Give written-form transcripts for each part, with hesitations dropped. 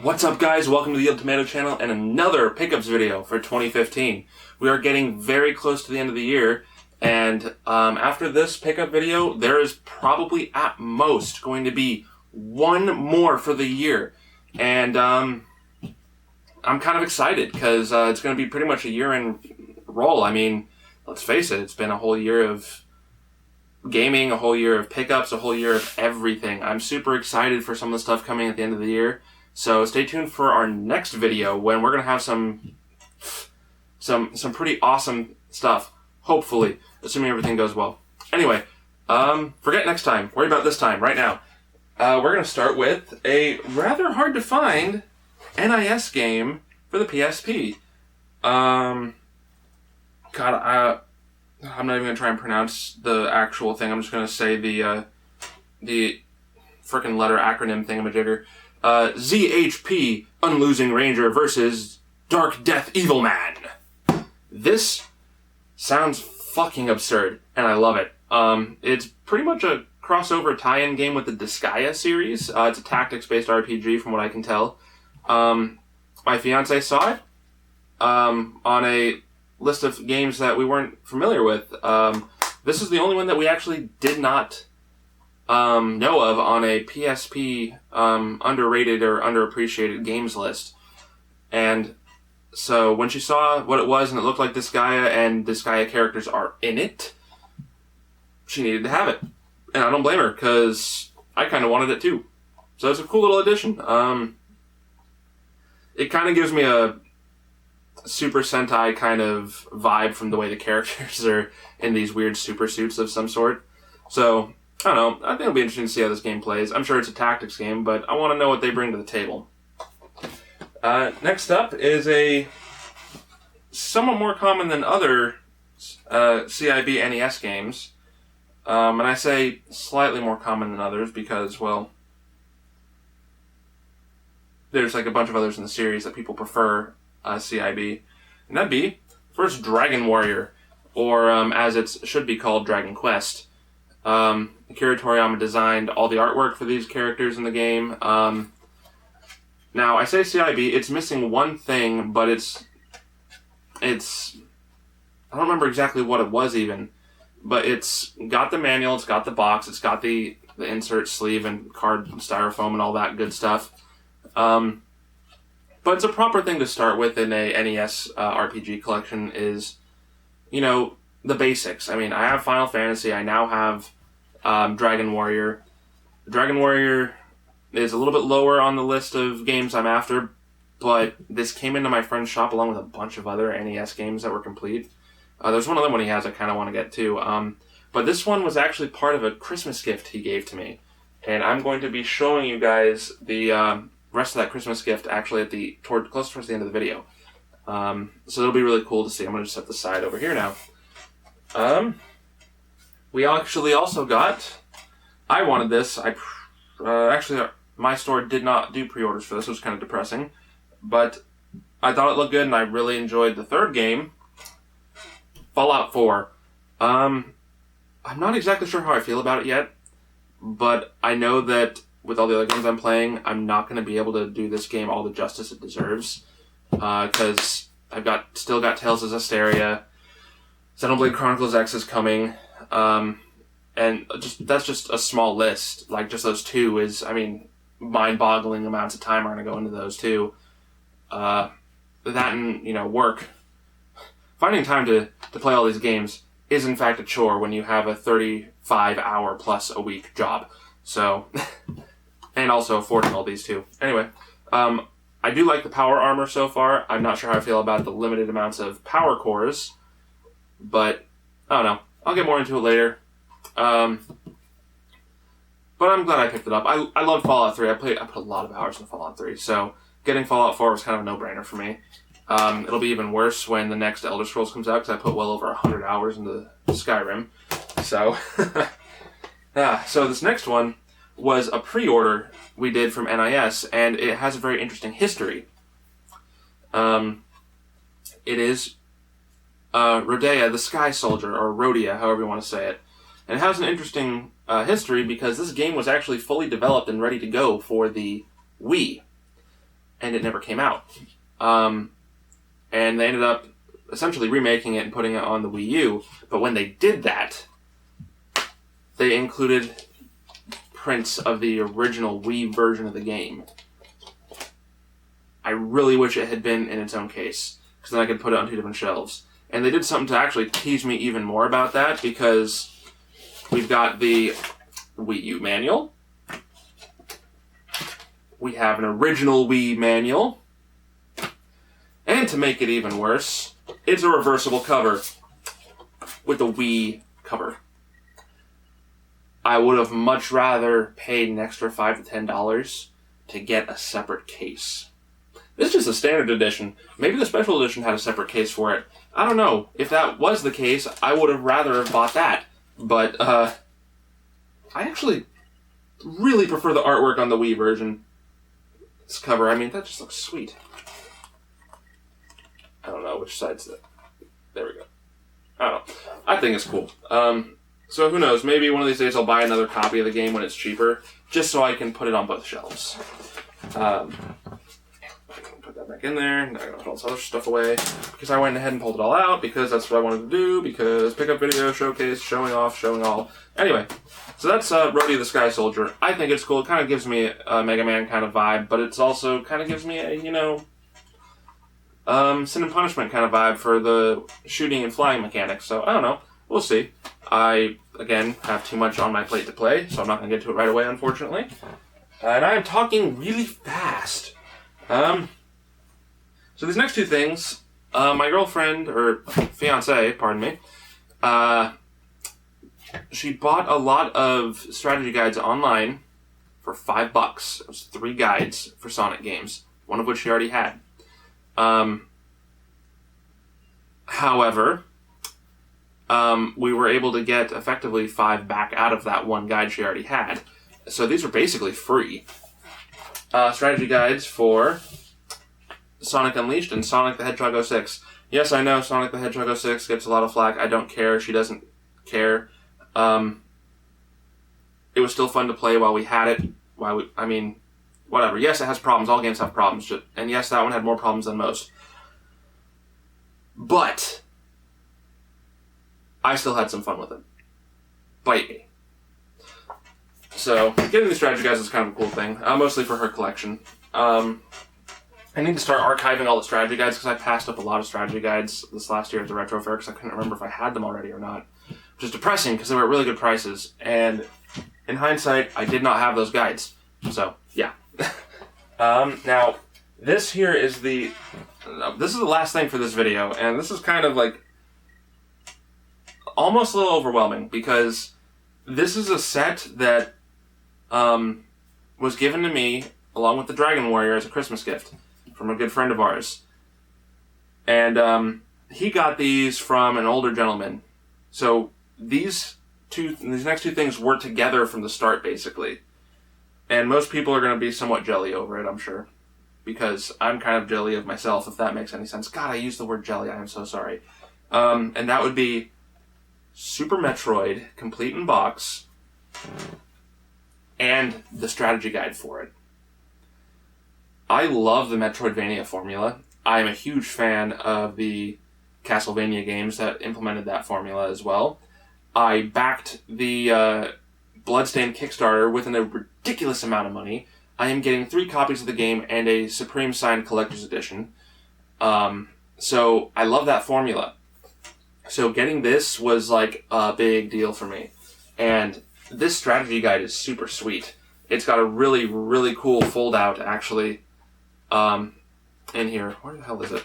What's up, guys? Welcome to the YieldTomato channel and another pickups video for 2015. We are getting very close to the end of the year, and after this pickup video, there is probably at most going to be one more for the year. And I'm kind of excited because it's going to be pretty much a year-end roll. I mean, let's face it, it's been a whole year of gaming, a whole year of pickups, a whole year of everything. I'm super excited for some of the stuff coming at the end of the year. So stay tuned for our next video when we're going to have some pretty awesome stuff, hopefully, assuming everything goes well. Anyway, forget next time. Worry about this time, right now. We're going to start with a rather hard-to-find NIS game for the PSP. God, I'm not even going to try and pronounce the actual thing. I'm just going to say the frickin' letter acronym thingamajigger. Z.H.P. Unlosing Ranger versus Darkdeath Evilman. This sounds fucking absurd, and I love it. It's pretty much a crossover tie-in game with the Disgaea series. It's a tactics-based RPG, from what I can tell. My fiance saw it on a list of games that we weren't familiar with. This is the only one that we actually did not know of on a PSP underrated or underappreciated games list. And so when she saw what it was and it looked like Disgaea and Disgaea characters are in it, she needed to have it. And I don't blame her, because I kind of wanted it too. So it's a cool little addition. It kind of gives me a Super Sentai kind of vibe from the way the characters are in these weird super suits of some sort. So I don't know. I think it'll be interesting to see how this game plays. I'm sure it's a tactics game, but I want to know what they bring to the table. Next up is a somewhat more common than other CIB NES games. And I say slightly more common than others because, well, there's like a bunch of others in the series that people prefer CIB. And that'd be first Dragon Warrior, or as it should be called, Dragon Quest. Akira Toriyama designed all the artwork for these characters in the game. Now, I say CIB, it's missing one thing, but it's I don't remember exactly what it was even, but it's got the manual, it's got the box, it's got the insert sleeve and card styrofoam and all that good stuff. But it's a proper thing to start with in a NES RPG collection is, you know, the basics. I mean, I have Final Fantasy. I now have Dragon Warrior. Dragon Warrior is a little bit lower on the list of games I'm after, but this came into my friend's shop along with a bunch of other NES games that were complete. There's one other one he has I kind of want to get too. But this one was actually part of a Christmas gift he gave to me. And I'm going to be showing you guys the rest of that Christmas gift actually at close towards the end of the video. So it'll be really cool to see. I'm going to just set the side over here now. We actually also got, I wanted this, actually my store did not do pre-orders for this, it was kind of depressing, but I thought it looked good and I really enjoyed the third game, Fallout 4. I'm not exactly sure how I feel about it yet, but I know that with all the other games I'm playing, I'm not going to be able to do this game all the justice it deserves, because I've still got Tales of Zestiria, Xenoblade Chronicles X is coming, and that's just a small list. Like, just those two is, I mean, mind-boggling amounts of time are going to go into those two. That and, you know, work. Finding time to play all these games is, in fact, a chore when you have a 35-hour-plus-a-week job. So, and also affording all these too. Anyway, I do like the power armor so far. I'm not sure how I feel about the limited amounts of power cores, but I don't know. I'll get more into it later. But I'm glad I picked it up. I love Fallout 3. I put a lot of hours in Fallout 3, so getting Fallout 4 was kind of a no-brainer for me. It'll be even worse when the next Elder Scrolls comes out, because I put well over 100 hours into Skyrim. So, so this next one was a pre-order we did from NIS, and it has a very interesting history. It is Rodea, the Sky Soldier, or Rodea, however you want to say it. And it has an interesting history because this game was actually fully developed and ready to go for the Wii. and it never came out. And they ended up essentially remaking it and putting it on the Wii U. But when they did that, they included prints of the original Wii version of the game. I really wish it had been in its own case, because then I could put it on 2 different shelves. And they did something to actually tease me even more about that, because we've got the Wii U manual. We have an original Wii manual. And to make it even worse, it's a reversible cover with the Wii cover. I would have much rather paid an extra $5 to $10 to get a separate case. This is just a standard edition. Maybe the special edition had a separate case for it. I don't know. If that was the case, I would have rather have bought that. But, I actually really prefer the artwork on the Wii version. This cover, I mean, that just looks sweet. I don't know which side's it. There we go. I don't know. I think it's cool. So who knows? Maybe one of these days I'll buy another copy of the game when it's cheaper, just so I can put it on both shelves. Put that back in there. Now I'm going to put all this other stuff away, because I went ahead and pulled it all out, because that's what I wanted to do, because pickup video, showcase, showing off, showing all. Anyway, so that's Rodea the Sky Soldier. I think it's cool. It kind of gives me a Mega Man kind of vibe, but it's also kind of gives me a, Sin and Punishment kind of vibe for the shooting and flying mechanics. So, I don't know. We'll see. I, again, have too much on my plate to play, so I'm not going to get to it right away, unfortunately. And I am talking really fast. So these next 2 things, my girlfriend, or fiance, pardon me, she bought a lot of strategy guides online for $5. It was 3 guides for Sonic games, one of which she already had. However, we were able to get effectively 5 back out of that one guide she already had. So these are basically free. Strategy guides for Sonic Unleashed and Sonic the Hedgehog 06. Yes, I know Sonic the Hedgehog 06 gets a lot of flack. I don't care. She doesn't care. It was still fun to play while we had it. Whatever. Yes, it has problems. All games have problems. And yes, that one had more problems than most. But I still had some fun with it. Bite me. So, getting the strategy guides is kind of a cool thing. Mostly for her collection. I need to start archiving all the strategy guides, because I passed up a lot of strategy guides this last year at the Retro Fair, because I couldn't remember if I had them already or not. Which is depressing, because they were at really good prices. And in hindsight, I did not have those guides. So, yeah. Now, this here is this is the last thing for this video, and this is kind of like almost a little overwhelming, because this is a set that was given to me along with the Dragon Warrior as a Christmas gift from a good friend of ours. And he got these from an older gentleman. So these next 2 things were together from the start, basically. And most people are going to be somewhat jelly over it, I'm sure. Because I'm kind of jelly of myself, if that makes any sense. God, I used the word jelly. I am so sorry. And that would be Super Metroid, complete in box, and the strategy guide for it. I love the Metroidvania formula. I am a huge fan of the Castlevania games that implemented that formula as well. I backed the Bloodstained Kickstarter with a ridiculous amount of money. I am getting 3 copies of the game and a Supreme Signed Collector's Edition. So I love that formula. So getting this was like a big deal for me. And this strategy guide is super sweet. It's got a really, really cool fold-out, actually, in here. Where the hell is it?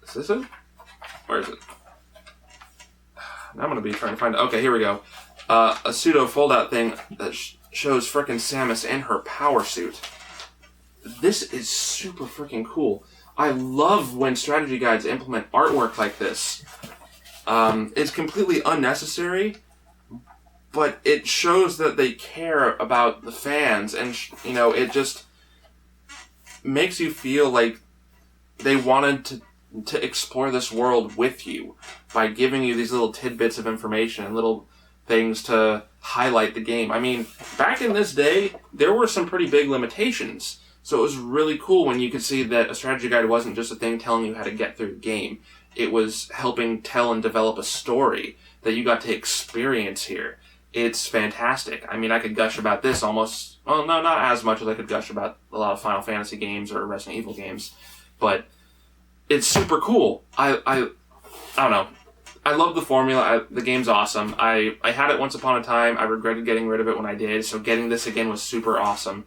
Is this it? Where is it? Now I'm going to be trying to find it. Okay, here we go. A pseudo fold-out thing that shows frickin' Samus in her power suit. This is super freaking cool. I love when strategy guides implement artwork like this. It's completely unnecessary, but it shows that they care about the fans, and it just makes you feel like they wanted to explore this world with you by giving you these little tidbits of information and little things to highlight the game. I mean, back in this day, there were some pretty big limitations. So it was really cool when you could see that a strategy guide wasn't just a thing telling you how to get through the game. It was helping tell and develop a story that you got to experience here. It's fantastic. I mean, I could gush about this almost... Well, no, not as much as I could gush about a lot of Final Fantasy games or Resident Evil games. But it's super cool. I don't know. I love the formula. The game's awesome. I had it once upon a time. I regretted getting rid of it when I did. So getting this again was super awesome.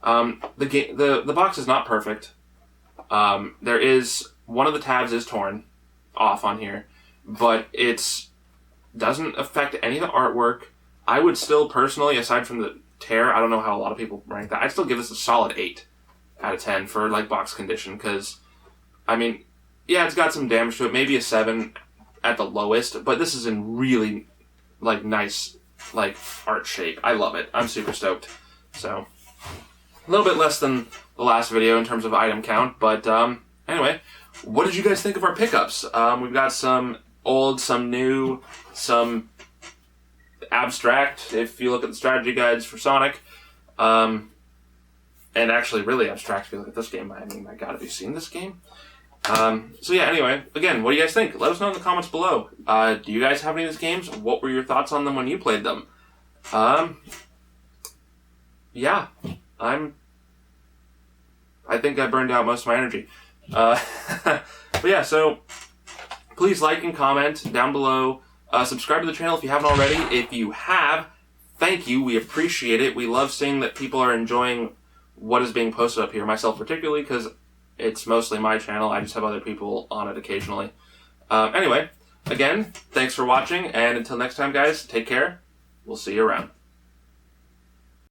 The box is not perfect. There is... One of the tabs is torn off on here. But it's... doesn't affect any of the artwork. I would still personally, aside from the tear, I don't know how a lot of people rank that, I'd still give this a solid 8 out of 10 for, like, box condition, because, I mean, yeah, it's got some damage to it, maybe a 7 at the lowest, but this is in really, like, nice, like, art shape. I love it. I'm super stoked. So, a little bit less than the last video in terms of item count, but, anyway, what did you guys think of our pickups? We've got some old, some new, some abstract, if you look at the strategy guides for Sonic, and actually really abstract if you look at this game. I mean, my god, have you seen this game? So yeah, anyway, again, what do you guys think? Let us know in the comments below. Do you guys have any of these games? What were your thoughts on them when you played them? Yeah, I think I burned out most of my energy. But yeah, so please like and comment down below. Subscribe to the channel if you haven't already. If you have, thank you. We appreciate it. We love seeing that people are enjoying what is being posted up here, myself particularly, because it's mostly my channel. I just have other people on it occasionally. Anyway, again, thanks for watching, and until next time, guys, take care. We'll see you around.